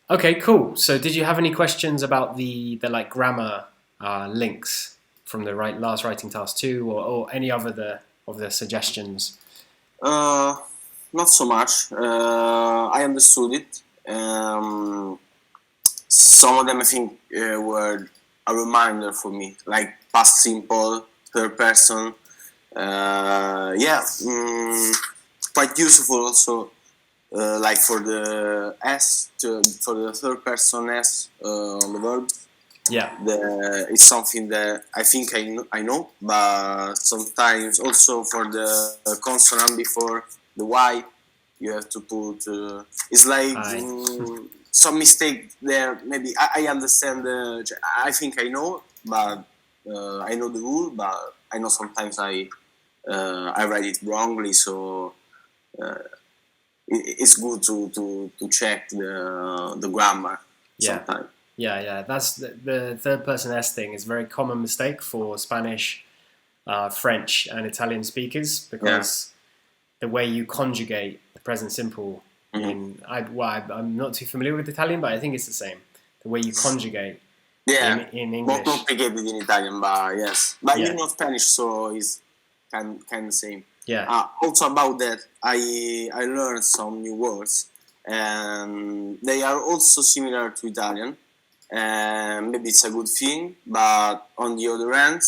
Okay, cool. So did you have any questions about the like grammar links from the last writing task two, or any other of the suggestions? Uh, Not so much. I understood it. Some of them I think were a reminder for me, like past simple, third person. Yeah, quite useful also. Like for the for the third person S on the verb. Yeah. It's something that I think I know, but sometimes also for the consonant before the Y, you have to put. It's like I. some mistake there. Maybe I understand. I think I know, but I know the rule, but I know sometimes I write it wrongly. So it's good to check the grammar Yeah. sometimes. Yeah. That's the third person S thing is a very common mistake for Spanish, French, and Italian speakers Yeah. because the way you conjugate the present simple Mm-hmm. I'm not too familiar with Italian, but I think it's the same. The way you conjugate Yeah, in not English. complicated in Italian, but yes. But you Yeah. know Spanish, so it's kind of same. Yeah. Also about that, I learned some new words, and they are also similar to Italian. And maybe it's a good thing, but on the other hand,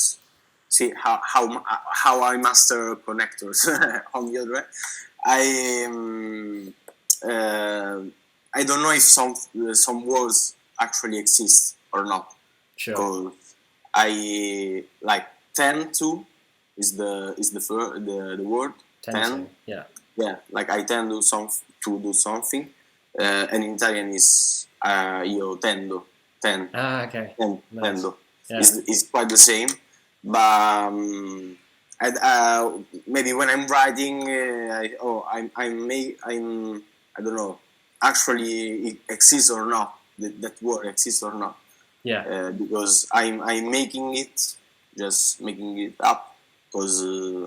see how I master connectors. On the other hand, I um, uh, I don't know if some words actually exist or not. Sure. Because I like tend to the word tend. Yeah. Yeah, like I tend to do something, and in Italian is io tendo ten Okay. Nice. tendo Yeah. is quite the same, but maybe when I'm writing, I don't know, actually it exists or not, that word exists or not. Yeah. Because I'm making it, just making it up, because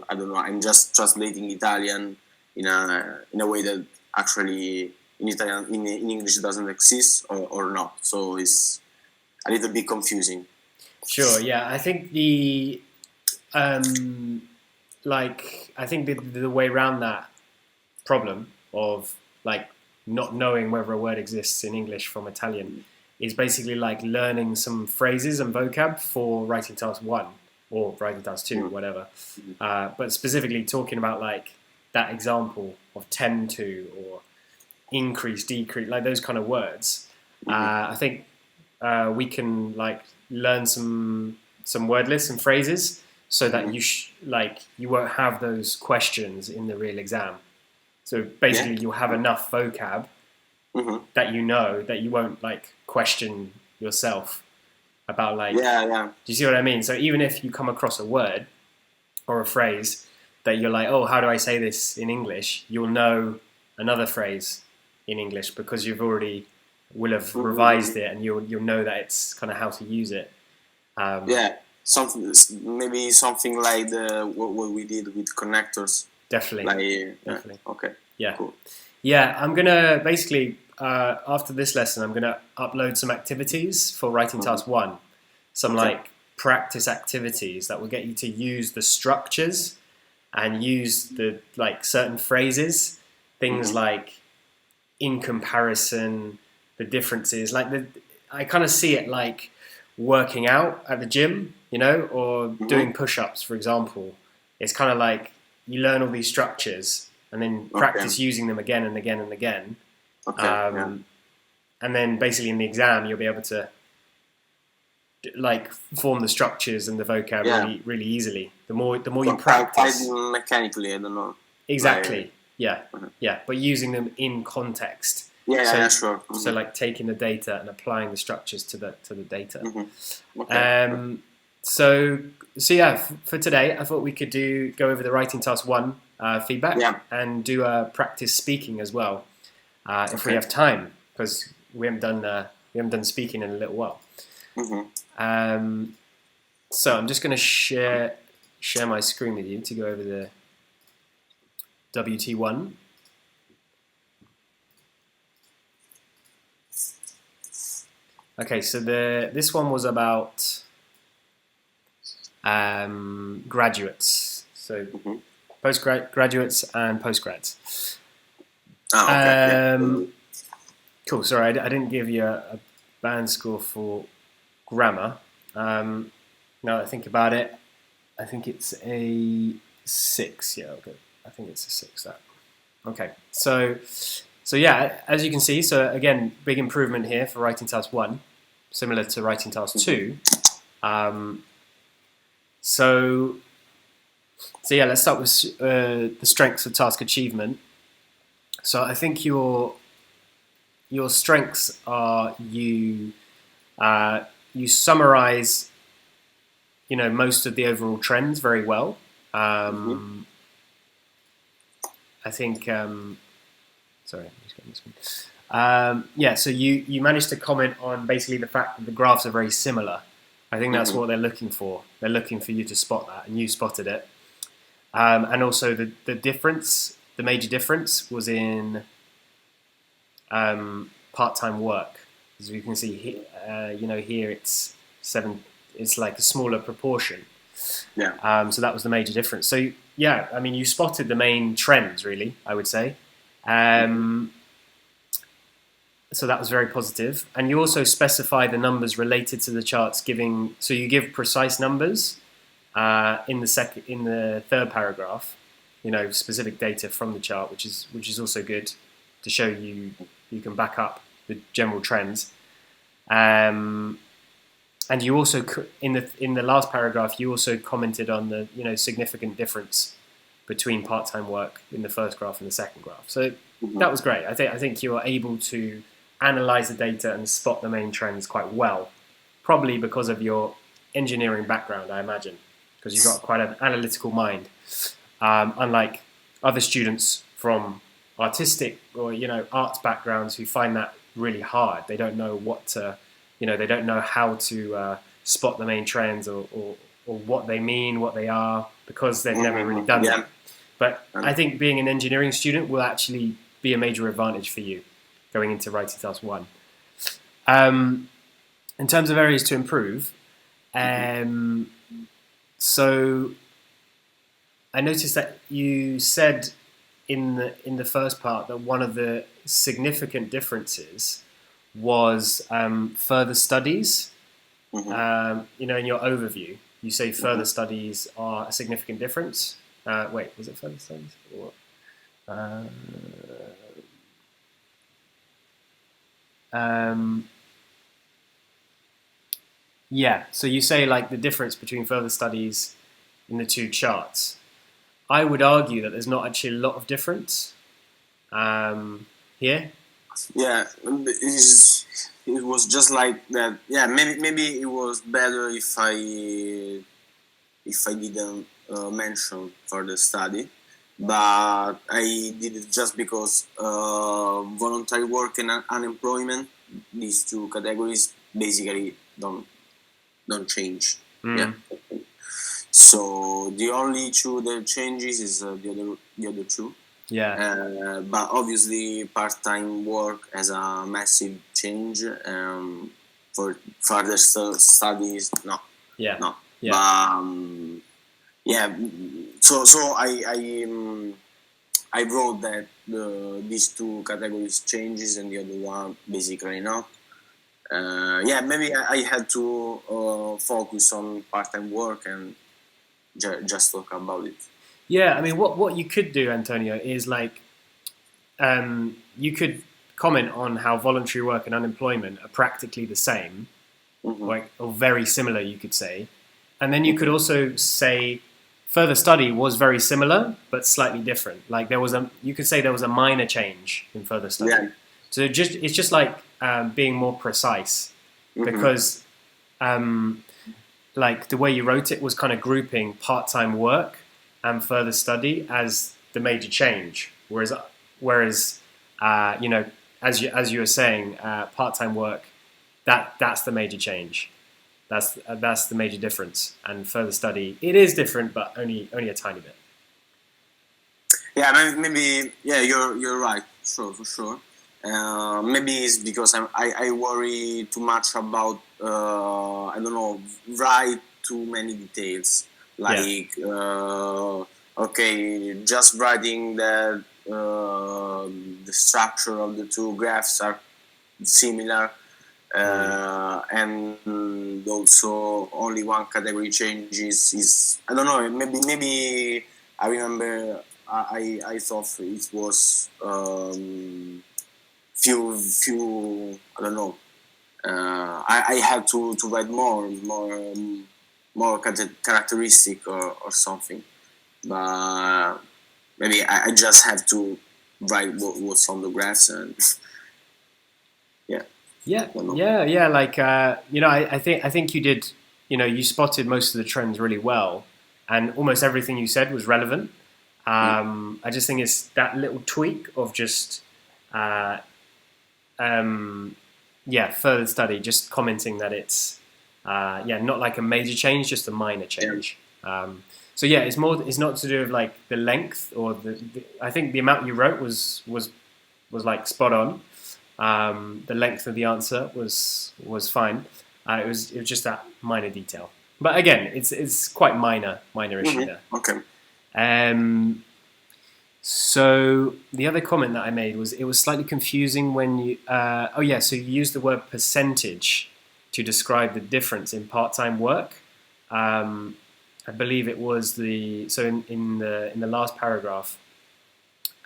I don't know, I'm just translating Italian in a way that actually in Italian in English doesn't exist or not. So it's a little bit confusing. Sure. Yeah. I think um, I think the way around that problem of like not knowing whether a word exists in English from Italian is basically like learning some phrases and vocab for writing task one or writing task two, whatever. But specifically talking about like that example of tend to or increase, decrease, like those kind of words. I think we can like learn some word lists and phrases so that you won't have those questions in the real exam. So basically, Yeah. you'll have enough vocab that you know that you won't like question yourself about like. Yeah. Do you see what I mean? So even if you come across a word or a phrase that you're like, oh, how do I say this in English? You'll know another phrase in English because you've already will have revised it and you'll know that it's kind of how to use it. Yeah, something maybe something like what we did with connectors. Definitely. Like Definitely. Okay. Yeah. Cool. Yeah, I'm gonna basically after this lesson, I'm gonna upload some activities for writing task one. Some like practice activities that will get you to use the structures and use the like certain phrases, things like in comparison, the differences. I kind of see it like working out at the gym, you know, or doing push-ups, for example. It's kind of like you learn all these structures and then practice using them again and again and again. And then basically in the exam, you'll be able to like form the structures and the vocab really easily. The more you practice, quite mechanically, I don't know. Exactly. Yeah. But using them in context. Sure. So like taking the data and applying the structures to the data. So yeah, for today, I thought we could go over the writing task one feedback and do a practice speaking as well, if we have time, because we haven't done speaking in a little while. So I'm just going to share my screen with you to go over the WT1. Okay, so this one was about graduates, so postgraduates and postgrads. Okay. Cool. Sorry, I didn't give you a band score for grammar. Now that I think about it, I think it's a 6. Yeah, okay. I think it's a 6. That. Okay. So yeah, as you can see, so again, big improvement here for writing task 1, similar to writing task 2. So yeah, let's start with the strengths of task achievement. So I think your strengths are you summarize, most of the overall trends very well. I think. Sorry, I'm just getting this one. Yeah, so you managed to comment on basically the fact that the graphs are very similar. I think that's what they're looking for. They're looking for you to spot that, and you spotted it. And also the difference, the major difference was in part-time work. As you can see here, here it's 7. It's like a smaller proportion. Yeah. So that was the major difference. So yeah, I mean, you spotted the main trends, really, I would say. So that was very positive. And you also specify the numbers related to the charts, so you give precise numbers in the third paragraph, specific data from the chart, which is also good to show you can back up the general trends. And you also in the last paragraph, you also commented on the significant difference between part-time work in the first graph and the second graph. So that was great. I think you are able to analyze the data and spot the main trends quite well, probably because of your engineering background, I imagine, because you've got quite an analytical mind, unlike other students from artistic or arts backgrounds who find that really hard. They don't know what to, they don't know how to spot the main trends or what they mean, what they are, because they've never really done that. But I think being an engineering student will actually be a major advantage for you going into writing task 1. In terms of areas to improve, so I noticed that you said in the first part that one of the significant differences was further studies. In your overview, you say further studies are a significant difference. Wait, was it further studies? Or, yeah, so you say like the difference between further studies in the two charts. I would argue that there's not actually a lot of difference here. Yeah, it was just like that. Yeah, maybe it was better if I didn't mention further study, but I did it just because voluntary work and unemployment, these two categories basically don't change. Yeah. So the only two that changes is the other two. Yeah. But obviously, part-time work has a massive change. For further studies, no. Yeah. No. Yeah. But, yeah. So I wrote that these two categories changes and the other one basically not. Yeah, maybe I had to focus on part-time work and just talk about it. Yeah, I mean, what you could do, Antonio, is like you could comment on how voluntary work and unemployment are practically the same, like, or very similar, you could say. And then you could also say further study was very similar, but slightly different. Like you could say there was a minor change in further study. Yeah. So it's just like being more precise, because like the way you wrote it was kind of grouping part-time work and further study as the major change, whereas as you were saying, part-time work, that's the major change, that's the major difference, and further study, it is different, but only a tiny bit. Yeah, maybe. Yeah, you're right. Sure, for sure. Maybe it's because I worry too much about I don't know, write too many details. Like okay, just writing that the structure of the two graphs are similar, and also only one category changes is I don't know. Maybe I remember I thought it was. Few I don't know. I had to write more characteristic or something, but maybe I just have to write what's on the graphs and yeah. Yeah. Like I think you did. You spotted most of the trends really well, and almost everything you said was relevant. I just think it's that little tweak of just further study, just commenting that it's not like a major change, just a minor change. So yeah, it's not to do with like the length or I think the amount you wrote was like spot on. The length of the answer was fine. It was just that minor detail. But again, it's quite minor issue there. Okay. So the other comment that I made was it was slightly confusing when you so you used the word percentage to describe the difference in part-time work. I believe it was in the last paragraph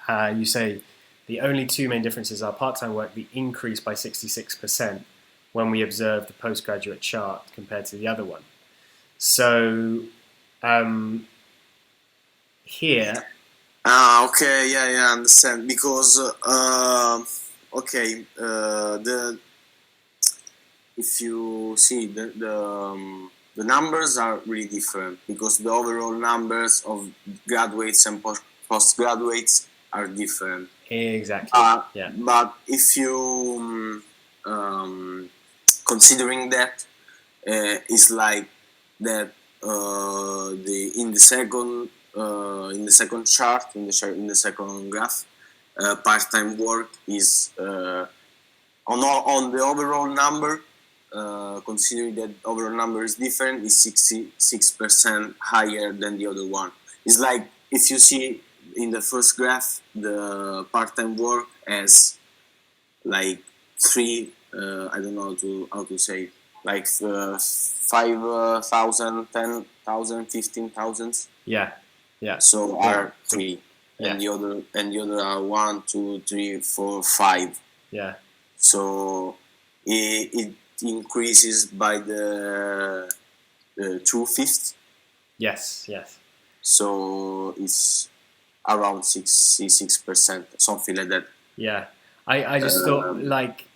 you say the only two main differences are part-time work, the increase by 66% when we observe the postgraduate chart compared to the other one. So here. Okay, yeah, I understand. Because if you see the numbers are really different because the overall numbers of graduates and postgraduates are different. Exactly. But if you considering that it's like that in the second chart, in the second graph, part-time work is on the overall number. Considering that overall number is different, is 66% higher than the other one. It's like if you see in the first graph, the part-time work as like three. I don't know how to say, like 5,000, 10,000, 15,000. Yeah. So are three, and the other are 1, 2, 3, 4, 5. Yeah. So it increases by the 2/5. Yes. So it's around 66%, something like that. Yeah. I just thought like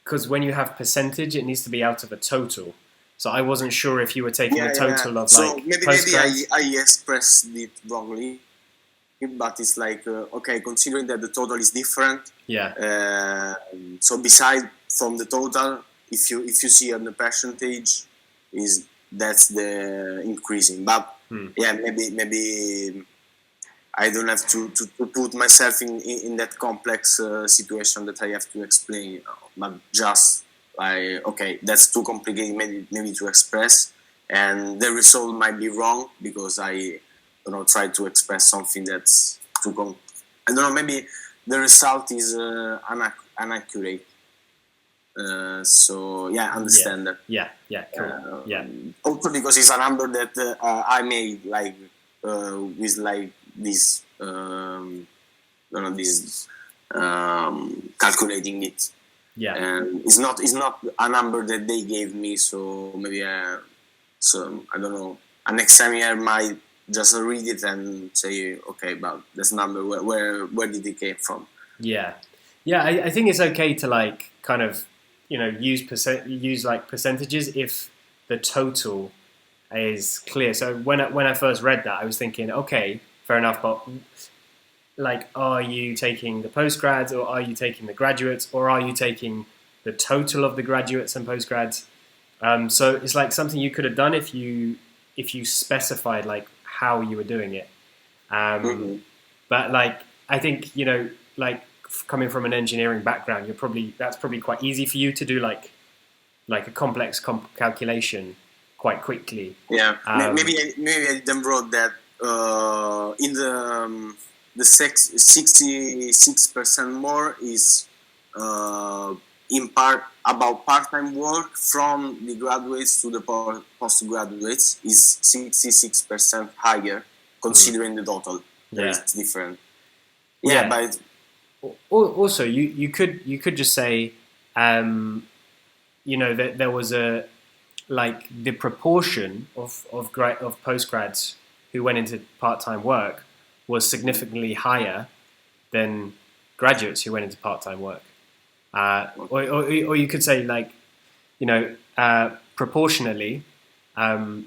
because when you have percentage, it needs to be out of a total. So I wasn't sure if you were taking a total of so like maybe I expressed it wrongly, but it's like okay, considering that the total is different. Yeah. So beside from the total, if you see on the percentage, that's the increasing. But yeah, maybe I don't have to put myself in that complex situation that I have to explain, but just like okay, that's too complicated maybe to express, and the result might be wrong because I try to express something that's too I don't know, maybe the result is inaccurate. So yeah, I understand that. Yeah, cool. Also because it's a number that I made like with like this calculating it. Yeah. And it's not a number that they gave me, so maybe so I don't know, an examiner might just read it and say okay, but this number where did it came from? Yeah. I think it's okay to like kind of use like percentages if the total is clear. So when I first read that, I was thinking, okay, fair enough, but like, are you taking the postgrads or are you taking the graduates or are you taking the total of the graduates and postgrads? So it's like something you could have done if you specified like how you were doing it. But like I think like coming from an engineering background, that's probably quite easy for you to do like a complex calculation quite quickly. Yeah, maybe I didn't wrote that in the 66% more is in part about part-time work from the graduates to the postgraduates is 66% higher considering the total. There is different. Yeah, but also you could just say that there was the proportion of postgrads who went into part-time work was significantly higher than graduates who went into part-time work. Or you could say proportionally, the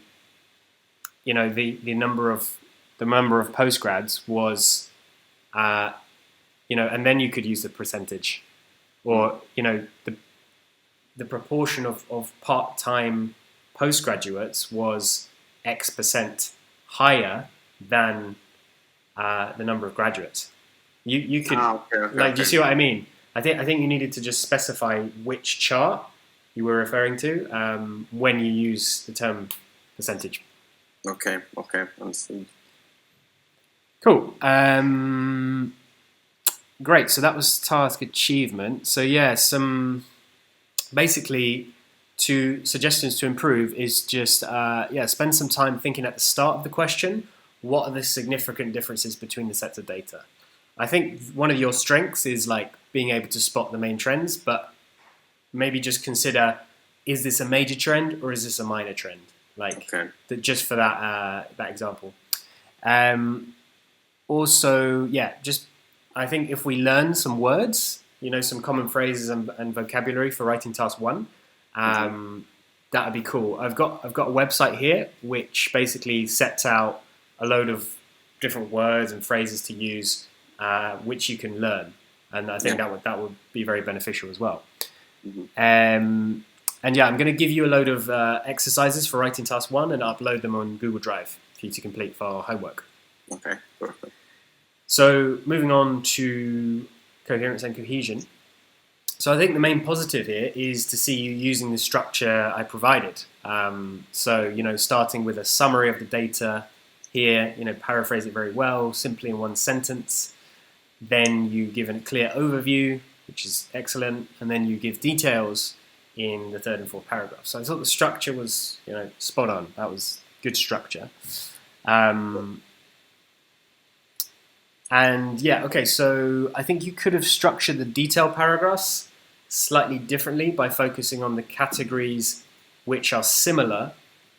number of postgrads was, and then you could use the percentage, or the proportion of part-time postgraduates was X% higher than the number of graduates. You could do you see what I mean? I think you needed to just specify which chart you were referring to when you use the term percentage. Okay, understood. Cool. Great. So that was task achievement. So yeah, basically suggestions to improve is just spend some time thinking at the start of the question. What are the significant differences between the sets of data? I think one of your strengths is being able to spot the main trends, but maybe just consider, is this a major trend or is this a minor trend? Just for that example. Also, I think if we learn some words, some common phrases and vocabulary for writing task 1, that would be cool. I've got a website here which basically sets out a load of different words and phrases to use, which you can learn, and I think that would be very beneficial as well. And I'm going to give you a load of exercises for writing task 1 and upload them on Google Drive for you to complete for homework. Okay, perfect. So moving on to coherence and cohesion. So I think the main positive here is to see you using the structure I provided. Starting with a summary of the data here, paraphrase it very well, simply in one sentence. Then you give a clear overview, which is excellent, and then you give details in the 3rd and 4th paragraph. So I thought the structure was, spot on. That was good structure. So I think you could have structured the detail paragraphs slightly differently by focusing on the categories which are similar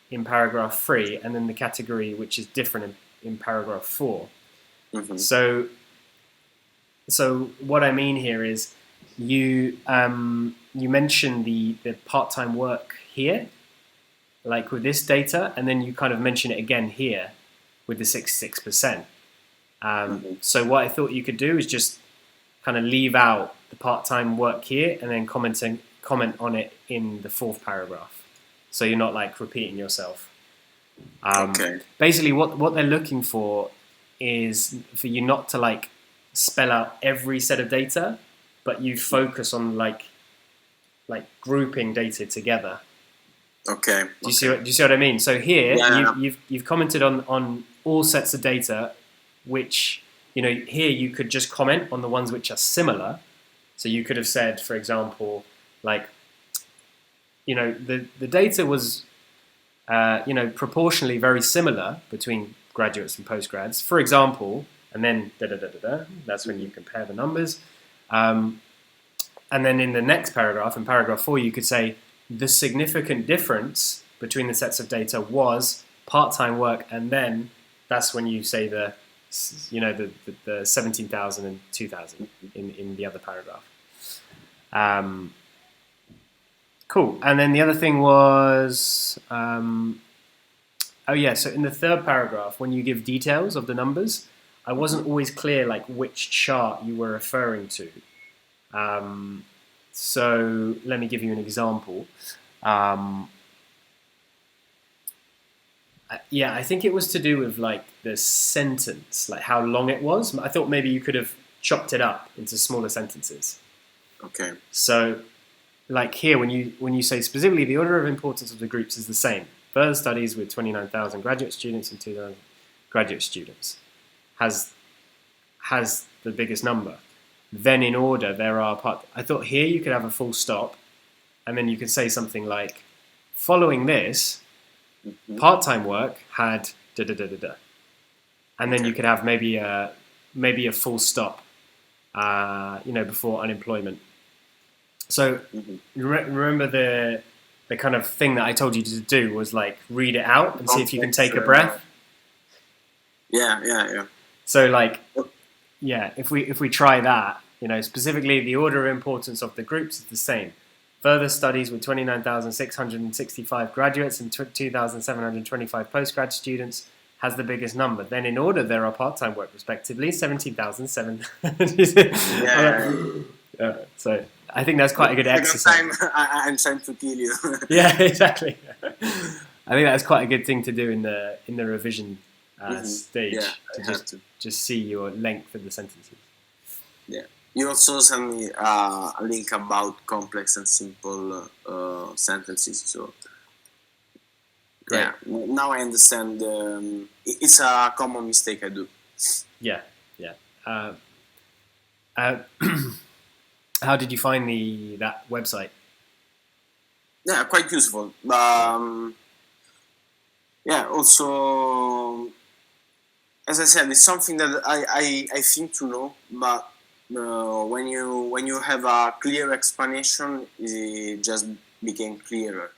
in paragraph 3 and then the category which is different in paragraph 4. So what I mean here is you mention the part-time work here, with this data, and then you kind of mention it again here with the 66%. So what I thought you could do is just kind of leave out the part-time work here and then comment on it in the 4th paragraph. So you're not repeating yourself. Basically what they're looking for is for you not to spell out every set of data, but you focus on grouping data together. Okay. Do you see what I mean? So here you've commented on all sets of data, which here you could just comment on the ones which are similar. So you could have said, for example, the data was proportionally very similar between graduates and postgrads. For example, and then that's when you compare the numbers. And then in the next paragraph, in paragraph 4, you could say the significant difference between the sets of data was part-time work, and then that's when you say the 17,000 and 2,000 in the other paragraph. Cool. And then the other thing was, so in the 3rd paragraph, when you give details of the numbers, I wasn't always clear which chart you were referring to. So let me give you an example. I think it was to do with the sentence, how long it was. I thought maybe you could have chopped it up into smaller sentences. Okay. So, like here, when you say specifically the order of importance of the groups is the same. Further studies with 29,000 graduate students and 2,000 graduate students has the biggest number. Then in order there are I thought here you could have a full stop, and then you could say something like, following this, part-time work had da da da da da, and then you could have maybe a full stop, before unemployment. So remember the kind of thing that I told you to do was like read it out and see if you can take a breath. Yeah. So like, yeah, if we try that, specifically the order of importance of the groups is the same. Further studies with 29,665 graduates and 2,725 postgrad students has the biggest number. Then in order there are part-time work respectively, 17,700. So I think that's quite a good exercise. I'm trying to kill you. Yeah, exactly. I think that's quite a good thing to do in the revision stage, to just see your length of the sentences. Yeah. You also sent me a link about complex and simple sentences. So great. Yeah, now I understand. It's a common mistake I do. Yeah. How did you find that website? Yeah, quite useful. Also, as I said, it's something that I think to know, but when you have a clear explanation, it just became clearer.